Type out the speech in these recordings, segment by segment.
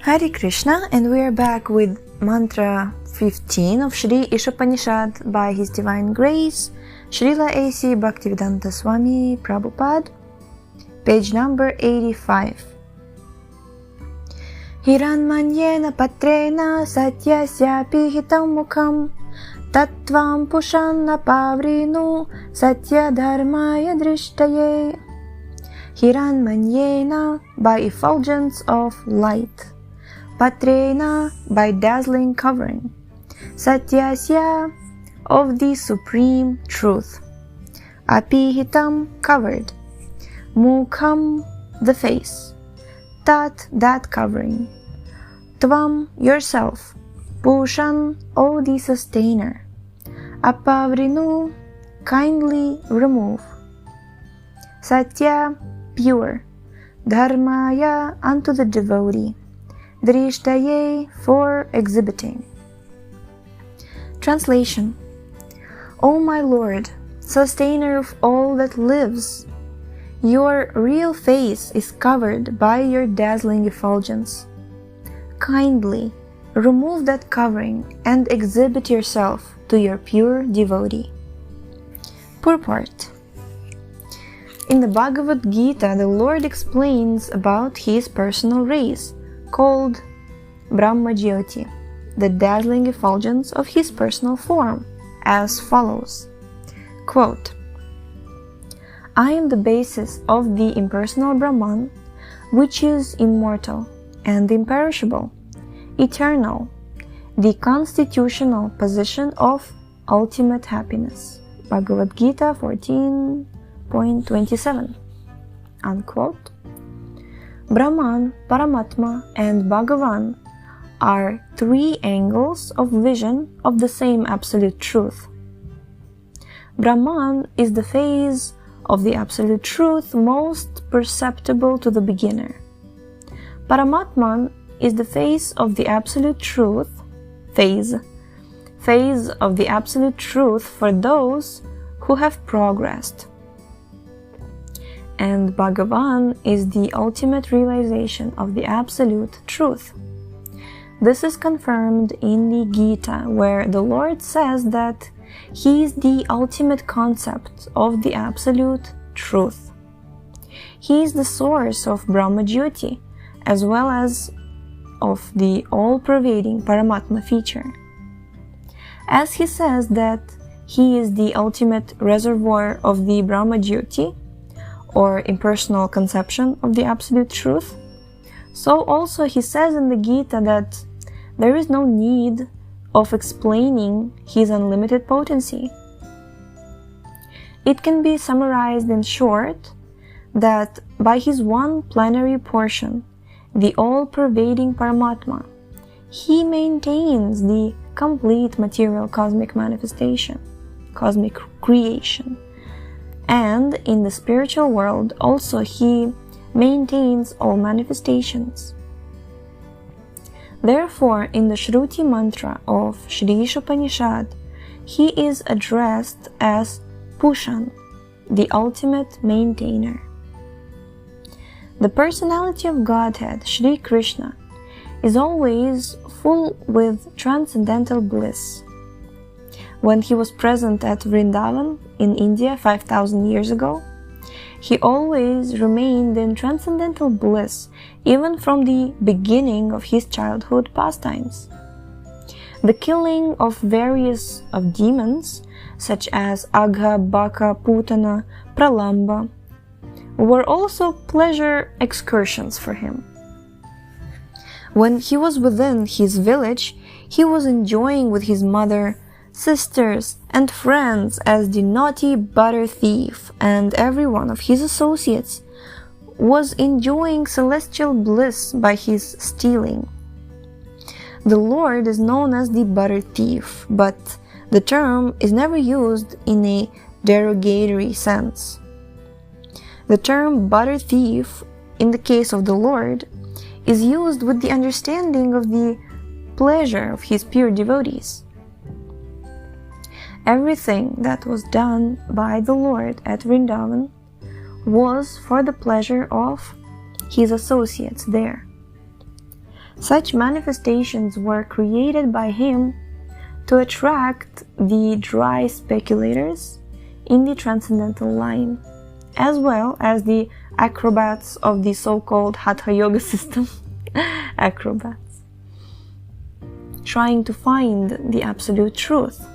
Hare Krishna, and we are back with mantra 15 of Śrī Īśopaniṣad by His Divine Grace, Srila A.C. Bhaktivedanta Swami Prabhupada, page number 85. Hiranmanyena patrena satyasya pihitam mukham tattvam pushanna pavrinu satya dharmaya drishtaye. Hiranmanyena by effulgence of light, patrena by dazzling covering, satyasya of the supreme truth, apihitam covered, mukham the face, tat that covering, tvam yourself, pushan O the sustainer, apavrinu kindly remove, satya pure, dharmaya unto the devotee, drishtaye for exhibiting. Translation. O my Lord, sustainer of all that lives, your real face is covered by your dazzling effulgence. Kindly remove that covering and exhibit yourself to your pure devotee. Purport. In the Bhagavad Gita, the Lord explains about His personal rays, called Brahma Jyoti, the dazzling effulgence of His personal form, as follows. Quote, I am the basis of the impersonal Brahman, which is immortal and imperishable, eternal, the constitutional position of ultimate happiness. Bhagavad Gita 14.27. Unquote. Brahman, Paramatma, and Bhagavan are three angles of vision of the same absolute truth. Brahman is the phase of the absolute truth most perceptible to the beginner. Paramatman is the phase of the absolute truth, phase of the absolute truth for those who have progressed. And Bhagavan is the ultimate realization of the absolute truth. This is confirmed in the Gita, where the Lord says that He is the ultimate concept of the absolute truth. He is the source of Brahma Jyoti, as well as of the all-pervading Paramatma feature. As He says that He is the ultimate reservoir of the Brahma Jyoti, or impersonal conception of the absolute truth, so also He says in the Gita that there is no need of explaining His unlimited potency. It can be summarized in short that by His one plenary portion, the all-pervading Paramatma, He maintains the complete material cosmic manifestation, cosmic creation, and in the spiritual world also He maintains all manifestations. Therefore, in the Shruti mantra of Śrī Īśopaniṣad, He is addressed as Pushan, the ultimate maintainer. The personality of Godhead, Shri Krishna, is always full with transcendental bliss. When He was present at Vrindavan in India 5,000 years ago, He always remained in transcendental bliss even from the beginning of His childhood pastimes. The killing of various of demons, such as Agha, Baka, Putana, Pralamba, were also pleasure excursions for Him. When He was within His village, He was enjoying with His mother, sisters, and friends as the naughty butter thief, and every one of His associates was enjoying celestial bliss by his stealing. The Lord is known as the butter thief, but the term is never used in a derogatory sense. The term butter thief, in the case of the Lord, is used with the understanding of the pleasure of His pure devotees. Everything that was done by the Lord at Vrindavan was for the pleasure of His associates there. Such manifestations were created by him to attract the dry speculators in the transcendental line, as well as the acrobats of the so-called Hatha Yoga system, acrobats, trying to find the absolute truth.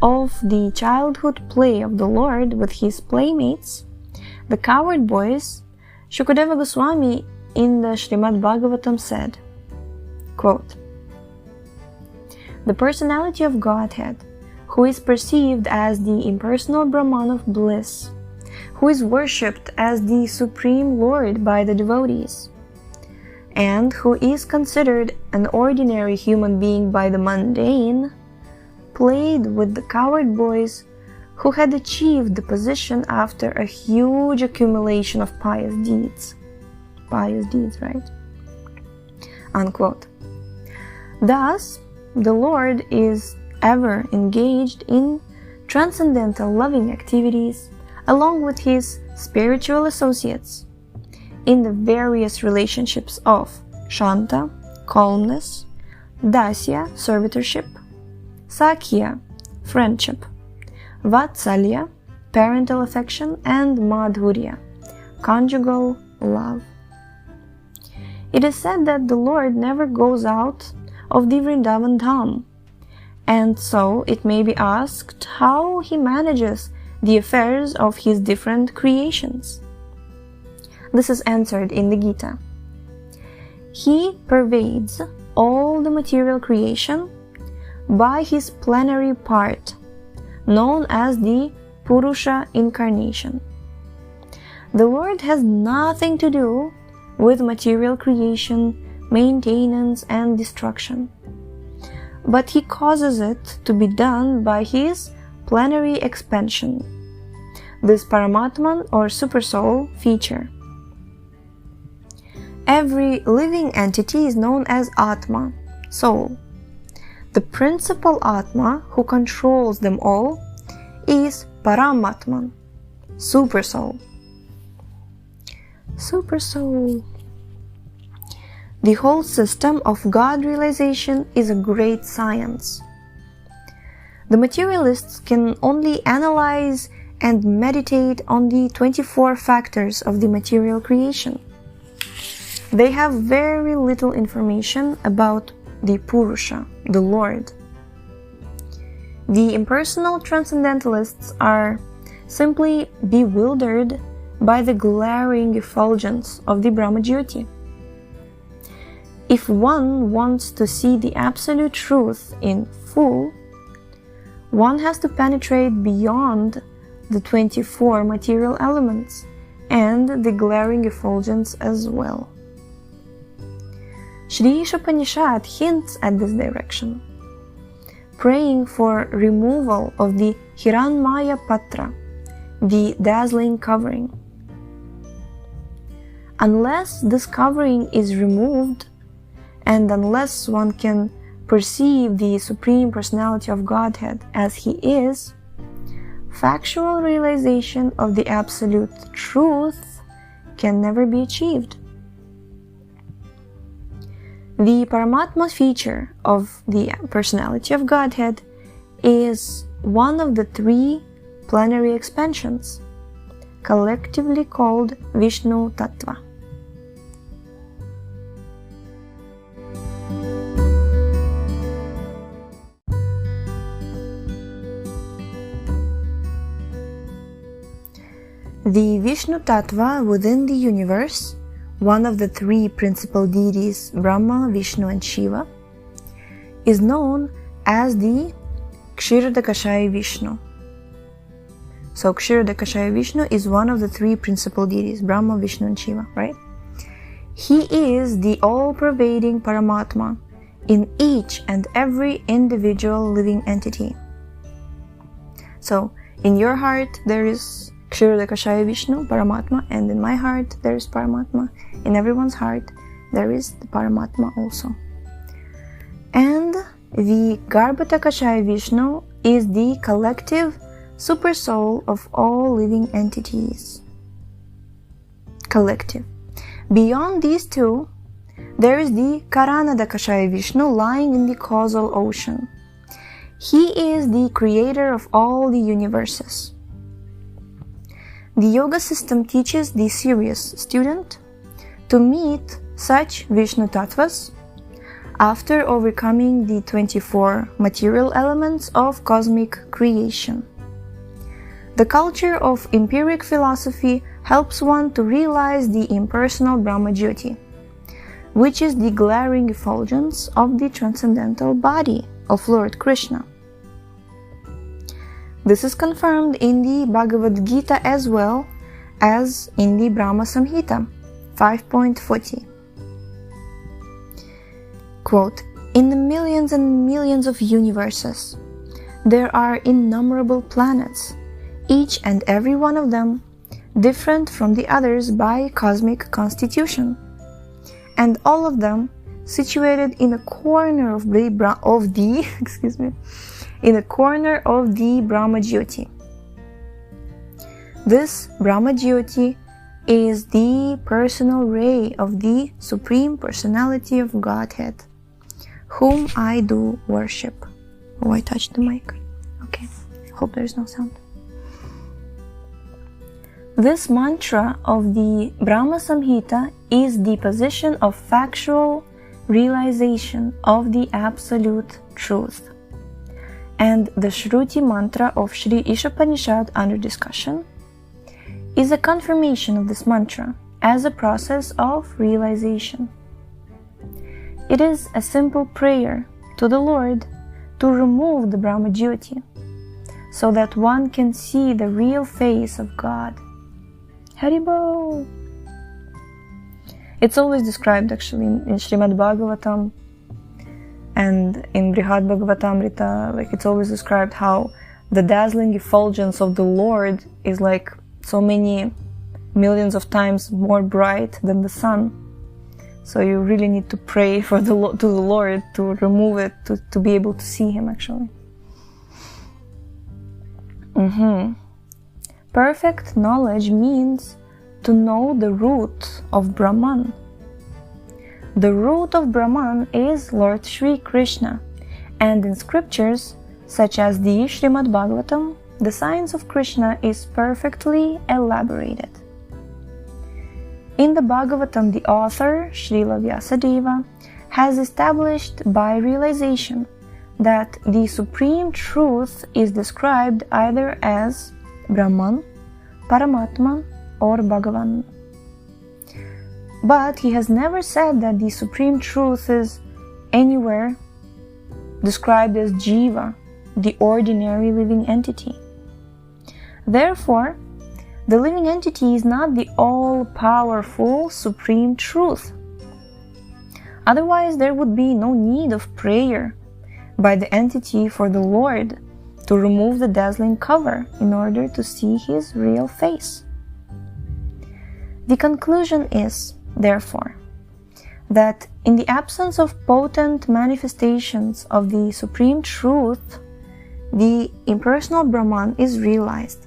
Of the childhood play of the Lord with his playmates, the coward boys, Shukadeva Goswami in the Srimad Bhagavatam said, quote, "The personality of Godhead, who is perceived as the impersonal Brahman of bliss, who is worshipped as the Supreme Lord by the devotees, and who is considered an ordinary human being by the mundane, played with the coward boys who had achieved the position after a huge accumulation of pious deeds." Pious deeds, right? Unquote. Thus, the Lord is ever engaged in transcendental loving activities along with his spiritual associates in the various relationships of Shanta, calmness, Dasya, servitorship, Sakhya, friendship, Vatsalya, parental affection, and Madhurya, conjugal love. It is said that the Lord never goes out of the Vrindavan Dham, and so it may be asked how he manages the affairs of his different creations. This is answered in the Gita. He pervades all the material creation by his plenary part, known as the Purusha incarnation. The Lord has nothing to do with material creation, maintenance, and destruction, but he causes it to be done by his plenary expansion, this Paramatman or Supersoul feature. Every living entity is known as Atma, soul. The principal Atma who controls them all is Paramatman, Supersoul. Supersoul. The whole system of God realization is a great science. The materialists can only analyze and meditate on the 24 factors of the material creation. They have very little information about the Purusha, the Lord. The impersonal transcendentalists are simply bewildered by the glaring effulgence of the Brahma-jyoti. If one wants to see the absolute truth in full, one has to penetrate beyond the 24 material elements and the glaring effulgence as well. Śrī Īśopaniṣad hints at this direction, praying for removal of the Hiranmaya Patra, the dazzling covering. Unless this covering is removed, and unless one can perceive the Supreme Personality of Godhead as he is, factual realization of the absolute truth can never be achieved. The Paramatma feature of the Personality of Godhead is one of the three plenary expansions, collectively called Vishnu Tattva. The Vishnu Tattva within the universe, one of the three principal deities, Brahma, Vishnu, and Shiva, is known as the Kshirodakashaya Vishnu. So Kshirodakashaya Vishnu is one of the three principal deities, Brahma, Vishnu, and Shiva, right? He is the all-pervading Paramatma in each and every individual living entity. So in your heart there is Kshirodakashaya Vishnu, Paramatma, and in my heart there is Paramatma. In everyone's heart there is the Paramatma also. And the Garbhotakashaya Vishnu is the collective supersoul of all living entities. Collective. Beyond these two, there is the Karanadakashaya Vishnu lying in the causal ocean. He is the creator of all the universes. The yoga system teaches the serious student to meet such Vishnu Tattvas after overcoming the 24 material elements of cosmic creation. The culture of empiric philosophy helps one to realize the impersonal Brahma Jyoti, which is the glaring effulgence of the transcendental body of Lord Krishna. This is confirmed in the Bhagavad Gita as well as in the Brahma Samhita 5.40. Quote, "In the millions and millions of universes, there are innumerable planets, each and every one of them different from the others by cosmic constitution, and all of them situated in a corner of the in a corner of the Brahma Jyoti. This Brahma Jyoti is the personal ray of the Supreme Personality of Godhead, whom I do worship." Oh, I touched the mic. Okay, hope there's no sound. This mantra of the Brahma Samhita is the position of factual realization of the absolute truth. And the Shruti mantra of Śrī Īśopaniṣad under discussion is a confirmation of this mantra as a process of realization. It is a simple prayer to the Lord to remove the Brahma Jyoti so that one can see the real face of God. Haribol! It's always described actually in Srimad Bhagavatam and in Brihad Bhagavatamrita, like it's always described how the dazzling effulgence of the Lord is like so many millions of times more bright than the sun. So you really need to pray to the Lord to remove it, to be able to see Him actually. Perfect knowledge means to know the root of Brahman. The root of Brahman is Lord Shri Krishna, and in scriptures such as the Srimad Bhagavatam, the science of Krishna is perfectly elaborated. In the Bhagavatam, the author, Srila Vyasadeva, has established by realization that the supreme truth is described either as Brahman, Paramatman, or Bhagavan. But he has never said that the supreme truth is anywhere described as Jiva, the ordinary living entity. Therefore, the living entity is not the all-powerful supreme truth. Otherwise, there would be no need of prayer by the entity for the Lord to remove the dazzling cover in order to see His real face. The conclusion is, therefore, that in the absence of potent manifestations of the supreme truth, the impersonal Brahman is realized.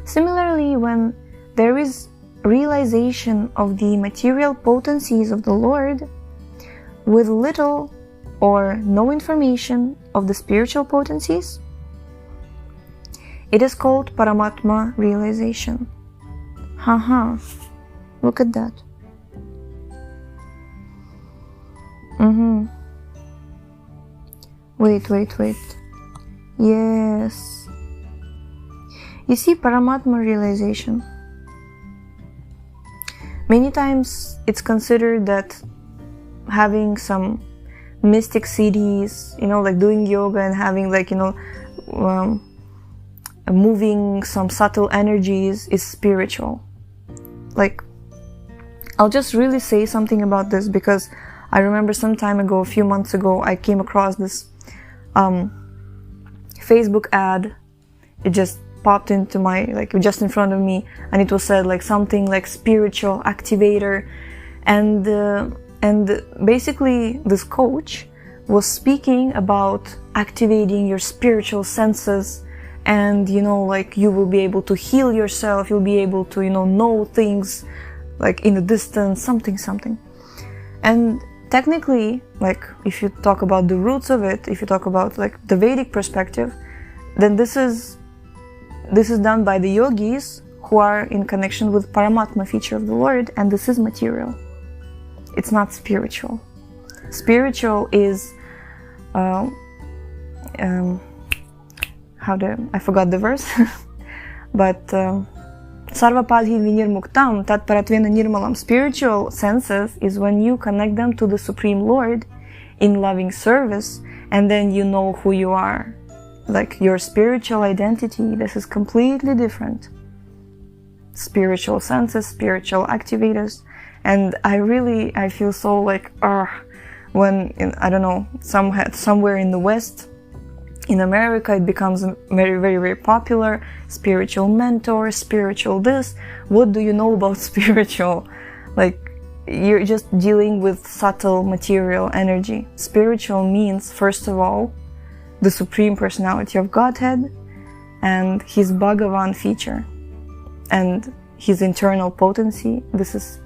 Similarly, when there is realization of the material potencies of the Lord, with little or no information of the spiritual potencies, it is called Paramatma realization. Look at that. Wait. Yes. You see, Paramatma realization. Many times it's considered that having some mystic cities, like doing yoga and having moving some subtle energies is spiritual. Like, I'll just really say something about this because I remember some time ago, a few months ago, I came across this Facebook ad. It just popped into my, just in front of me, and it was said something like spiritual activator, and basically this coach was speaking about activating your spiritual senses, and you will be able to heal yourself, you'll be able to know things in the distance, something. And technically, like, if you talk about the roots of it, if you talk about like the Vedic perspective, then this is done by the yogis who are in connection with Paramatma feature of the Lord, and this is material. It's not spiritual. Spiritual is I forgot the verse, but Sarvapadhi vinirmuktam tat paratvena nirmalam. Spiritual senses is when you connect them to the Supreme Lord in loving service, and then you know who you are. Like your spiritual identity, this is completely different. Spiritual senses, spiritual activators. And I feel so like, when, I don't know, somewhere in the West, in America, it becomes very, very, very popular. Spiritual mentor, spiritual this. What do you know about spiritual? Like, you're just dealing with subtle material energy. Spiritual means, first of all, the Supreme Personality of Godhead and His Bhagavan feature and His internal potency. This is,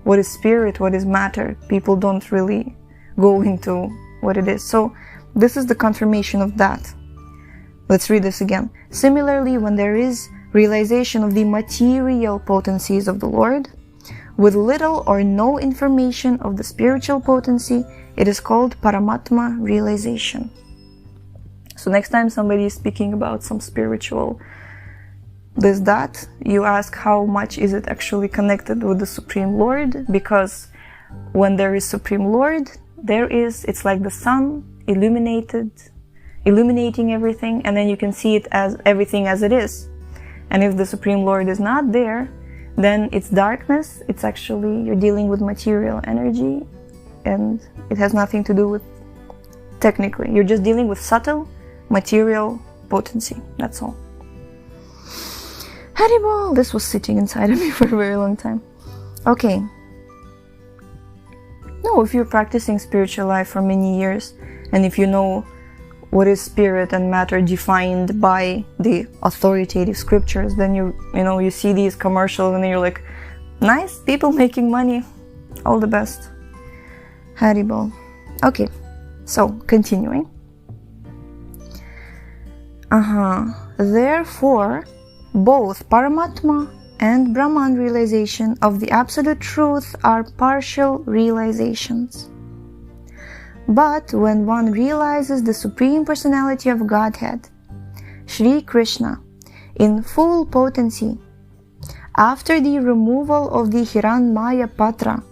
what is spirit, what is matter. People don't really go into what it is. So this is the confirmation of that. Let's read this again. Similarly, when there is realization of the material potencies of the Lord, with little or no information of the spiritual potency, it is called Paramatma realization. So next time somebody is speaking about some spiritual this, that, you ask how much is it actually connected with the Supreme Lord, because when there is Supreme Lord, it's like the sun illuminating everything, and then you can see it as everything as it is. And if the Supreme Lord is not there, then it's darkness. It's actually, you're dealing with material energy, and it has nothing to do with, technically, you're just dealing with subtle material potency. That's all. Haribol! This was sitting inside of me for a very long time. Okay. No, if you're practicing spiritual life for many years, and if you know what is spirit and matter defined by the authoritative scriptures, then you see these commercials and then you're like, nice, people making money, all the best. Haribol. Okay, so continuing. Therefore, both Paramatma and Brahman realization of the absolute truth are partial realizations. But when one realizes the Supreme Personality of Godhead, Shri Krishna, in full potency, after the removal of the Hiranmaya Patra,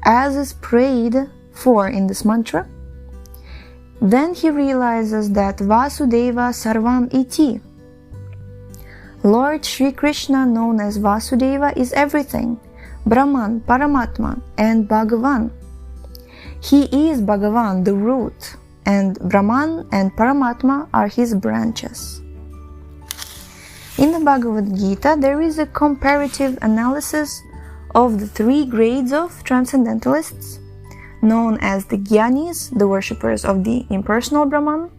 as is prayed for in this mantra, then he realizes that Vasudeva Sarvam Iti, Lord Shri Krishna, known as Vasudeva, is everything, Brahman, Paramatma, and Bhagavan. He is Bhagavan, the root, and Brahman and Paramatma are his branches. In the Bhagavad Gita, there is a comparative analysis of the three grades of transcendentalists, known as the jñānīs, the worshippers of the impersonal Brahman,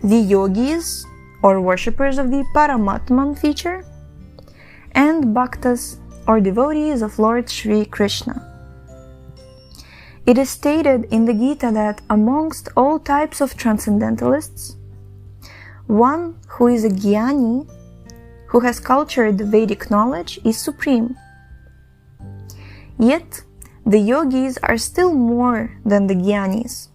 the yogīs, or worshippers of the Paramatman feature, and bhaktas, or devotees of Lord Shri Krishna. It is stated in the Gita that amongst all types of transcendentalists, one who is a jñānī, who has cultured the Vedic knowledge, is supreme. Yet, the yogīs are still more than the jñānīs.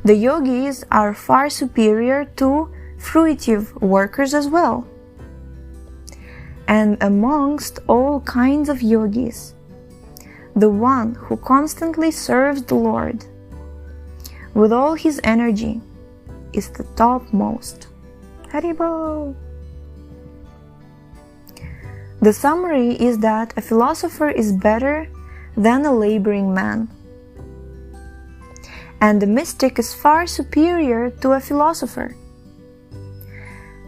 The yogīs are far superior to fruitive workers as well. And amongst all kinds of yogīs, the one who constantly serves the Lord with all his energy is the topmost. Haribol! The summary is that a philosopher is better than a laboring man, and the mystic is far superior to a philosopher.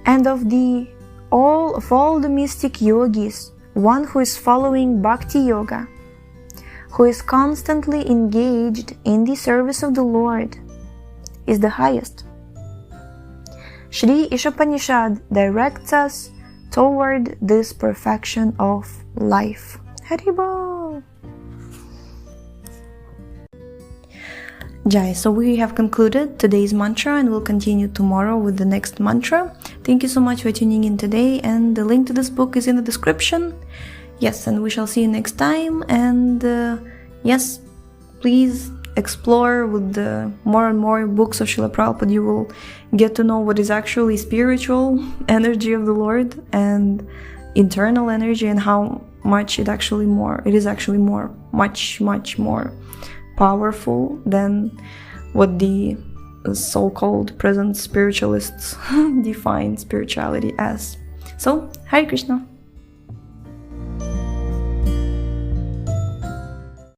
And of all the mystic yogis, one who is following bhakti-yoga, who is constantly engaged in the service of the Lord, is the highest. Śrī Īśopaniṣad directs us toward this perfection of life. Haribol! Jai. So we have concluded today's mantra and we'll continue tomorrow with the next mantra. Thank you so much for tuning in today, and the link to this book is in the description. Yes, and we shall see you next time. And yes, please explore with the more and more books of Srila Prabhupada. You will get to know what is actually spiritual energy of the Lord and internal energy, and how much it is actually much more powerful than what the so-called present spiritualists define spirituality as. So, Hare Krishna.